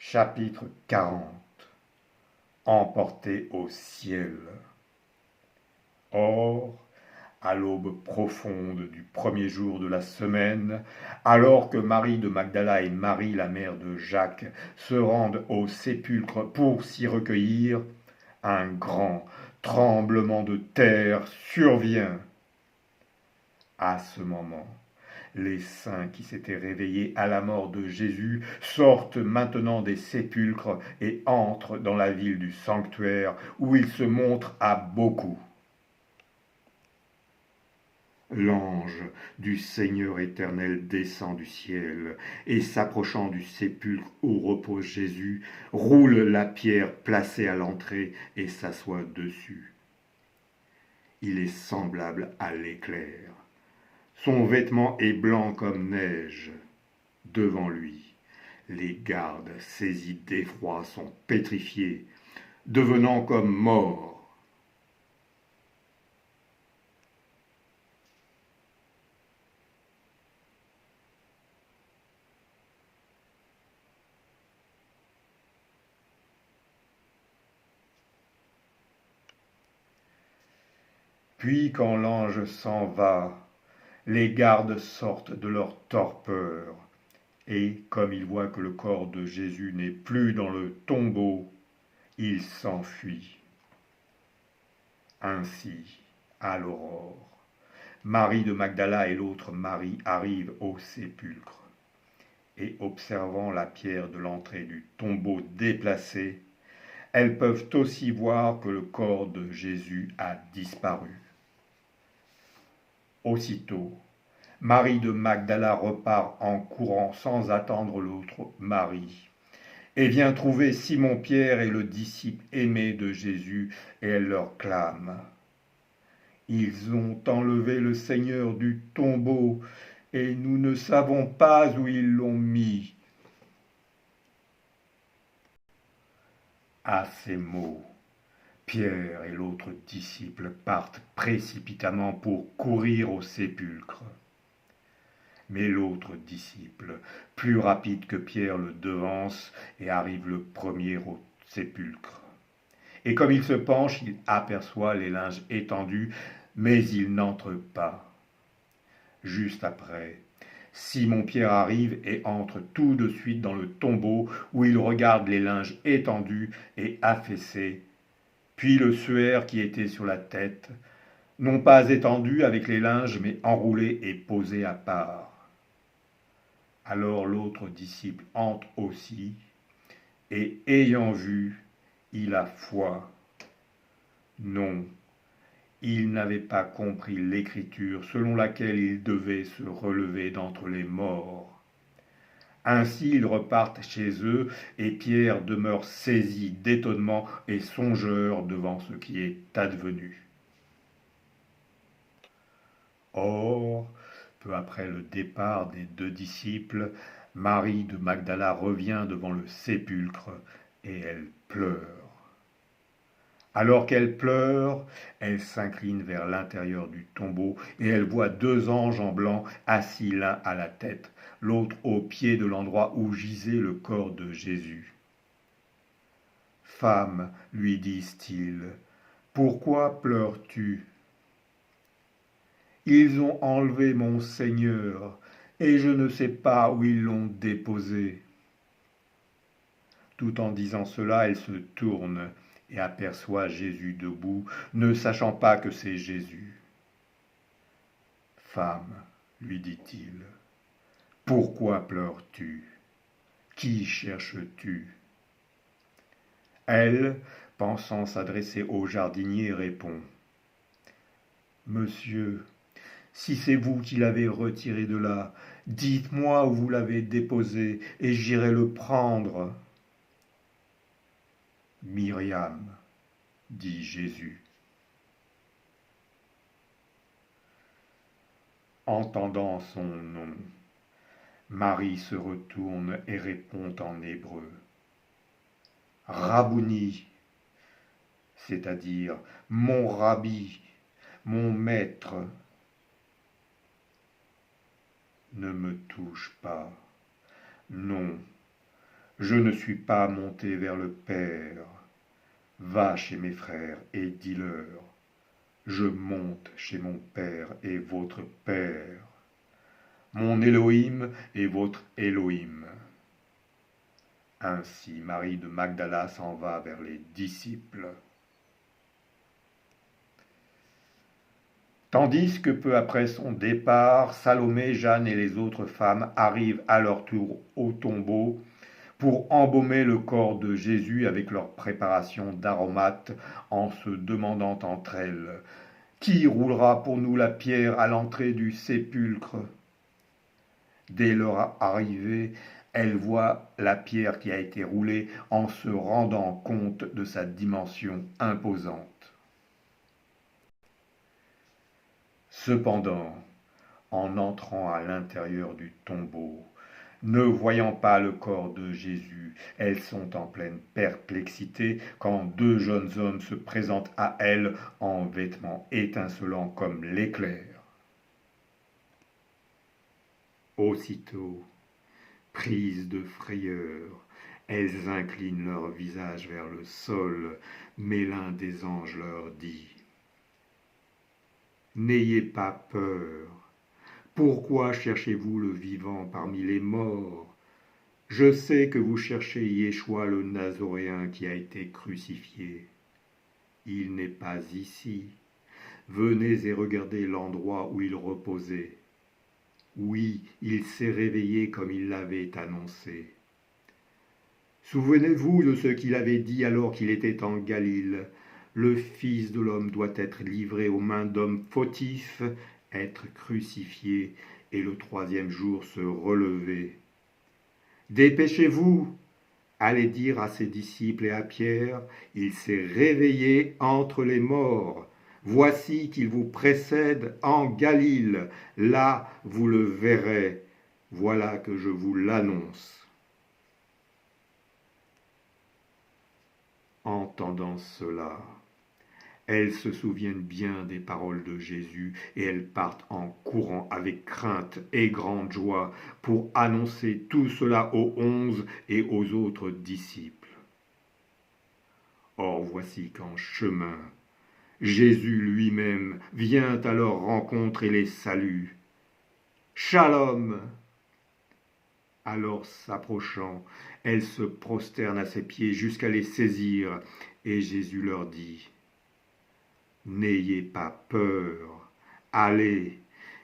Chapitre 40. Emporté au ciel. Or, à l'aube profonde du premier jour de la semaine, alors que Marie de Magdala et Marie la mère de Jacques se rendent au sépulcre pour s'y recueillir, un grand tremblement de terre survient. À ce moment, les saints qui s'étaient réveillés à la mort de Jésus sortent maintenant des sépulcres et entrent dans la ville du sanctuaire où ils se montrent à beaucoup. L'ange du Seigneur éternel descend du ciel et s'approchant du sépulcre où repose Jésus, roule la pierre placée à l'entrée et s'assoit dessus. Il est semblable à l'éclair. Son vêtement est blanc comme neige. Devant lui, les gardes saisis d'effroi sont pétrifiés, devenant comme morts. Puis quand l'ange s'en va, les gardes sortent de leur torpeur, et comme ils voient que le corps de Jésus n'est plus dans le tombeau, ils s'enfuient. Ainsi, à l'aurore, Marie de Magdala et l'autre Marie arrivent au sépulcre, et observant la pierre de l'entrée du tombeau déplacée, elles peuvent aussi voir que le corps de Jésus a disparu. Aussitôt, Marie de Magdala repart en courant sans attendre l'autre Marie, et vient trouver Simon-Pierre et le disciple aimé de Jésus, et elle leur clame: Ils ont enlevé le Seigneur du tombeau, et nous ne savons pas où ils l'ont mis. À ces mots, Pierre et l'autre disciple partent précipitamment pour courir au sépulcre. Mais l'autre disciple, plus rapide que Pierre, le devance et arrive le premier au sépulcre. Et comme il se penche, il aperçoit les linges étendus, mais il n'entre pas. Juste après, Simon-Pierre arrive et entre tout de suite dans le tombeau où il regarde les linges étendus et affaissés, puis le suaire qui était sur la tête, non pas étendu avec les linges, mais enroulé et posé à part. Alors l'autre disciple entre aussi, et ayant vu, il a foi. Non, il n'avait pas compris l'écriture selon laquelle il devait se relever d'entre les morts. Ainsi ils repartent chez eux, et Pierre demeure saisi d'étonnement et songeur devant ce qui est advenu. Or, peu après le départ des deux disciples, Marie de Magdala revient devant le sépulcre et elle pleure. Alors qu'elle pleure, elle s'incline vers l'intérieur du tombeau et elle voit deux anges en blanc assis l'un à la tête, l'autre au pied de l'endroit où gisait le corps de Jésus. Femme, lui disent-ils, pourquoi pleures-tu? Ils ont enlevé mon Seigneur, et je ne sais pas où ils l'ont déposé. Tout en disant cela, elle se tourne et aperçoit Jésus debout, ne sachant pas que c'est Jésus. Femme, lui dit-il, pourquoi pleures-tu? Qui cherches-tu? Elle, pensant s'adresser au jardinier, répond: Monsieur, si c'est vous qui l'avez retiré de là, dites-moi où vous l'avez déposé, et j'irai le prendre. Myriam, dit Jésus. Entendant son nom, Marie se retourne et répond en hébreu: Rabouni, c'est-à-dire mon rabbi, mon maître. Ne me touche pas, non, Je ne suis pas monté vers le Père. Va chez mes frères et dis-leur, je monte chez mon Père et votre Père, mon Élohim et votre Élohim. Ainsi Marie de Magdala s'en va vers les disciples. Tandis que peu après son départ, Salomé, Jeanne et les autres femmes arrivent à leur tour au tombeau pour embaumer le corps de Jésus avec leur préparation d'aromates en se demandant entre elles, qui roulera pour nous la pierre à l'entrée du sépulcre? Dès leur arrivée, elles voient la pierre qui a été roulée en se rendant compte de sa dimension imposante. Cependant, en entrant à l'intérieur du tombeau, ne voyant pas le corps de Jésus, elles sont en pleine perplexité quand deux jeunes hommes se présentent à elles en vêtements étincelants comme l'éclair. Aussitôt, prises de frayeur, elles inclinent leur visage vers le sol, mais l'un des anges leur dit : « N'ayez pas peur. Pourquoi cherchez-vous le vivant parmi les morts ? Je sais que vous cherchez Yeshua le Nazoréen qui a été crucifié. Il n'est pas ici. Venez et regardez l'endroit où il reposait. Oui, il s'est réveillé comme il l'avait annoncé. Souvenez-vous de ce qu'il avait dit alors qu'il était en Galile. Le Fils de l'homme doit être livré aux mains d'hommes fautifs, être crucifié et le troisième jour se relever. Dépêchez-vous, allez dire à ses disciples et à Pierre, il s'est réveillé entre les morts. Voici qu'il vous précède en Galile, là vous le verrez. Voilà que je vous l'annonce. Entendant cela, elles se souviennent bien des paroles de Jésus et elles partent en courant avec crainte et grande joie pour annoncer tout cela aux 11 et aux autres disciples. Or voici qu'en chemin, Jésus lui-même vient à leur rencontre et les salue. Shalom! Alors s'approchant, elles se prosternent à ses pieds jusqu'à les saisir, et Jésus leur dit : N'ayez pas peur, allez,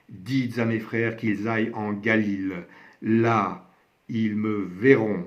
dites à mes frères qu'ils aillent en Galile, là ils me verront.